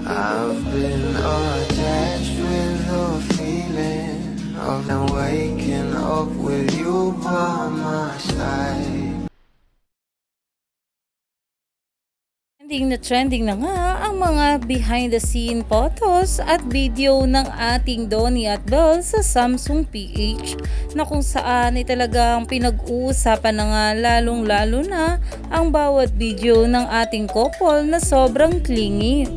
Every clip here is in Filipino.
I've been attached with the feeling of now waking up with you by my side. Trending na nga ang mga behind the scene photos at video ng ating Donnie at Belle sa Samsung PH, na kung saan ay talagang pinag-uusapan na nga lalong lalo na ang bawat video ng ating couple na sobrang clingy.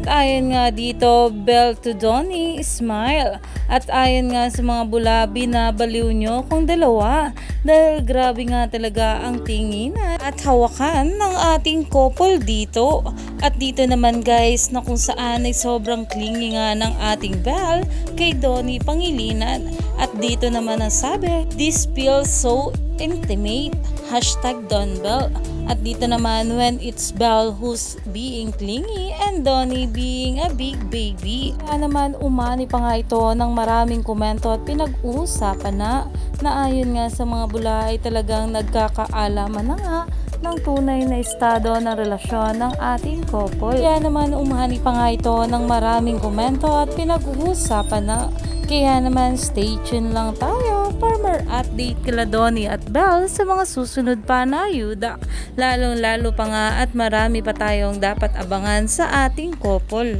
Ayon nga dito, Belle to Donnie, smile. At ayon nga sa mga bulabi na baliw nyo kung dalawa, dahil grabe nga talaga ang tingin at hawakan ng ating couple dito. At dito naman guys, na kung saan ay sobrang clingy nga ng ating Belle kay Donnie Pangilinan. At dito naman ang sabi, "This feels so intimate." #DonBelle. At dito naman, when it's Belle who's being clingy and Donnie being a big baby. Kaya naman umani pa nga ito ng maraming komento at pinag-uusapan na ayon nga sa mga bula ay talagang nagkakaalaman na nga ng tunay na estado ng relasyon ng ating couple. Kaya naman umani pa nga ito ng maraming komento at pinag-uusapan na. Kaya naman stay tuned lang tayo for more update kila Donnie at Belle sa mga susunod pa na ayuda. Lalong lalo pa nga at marami pa tayong dapat abangan sa ating couple.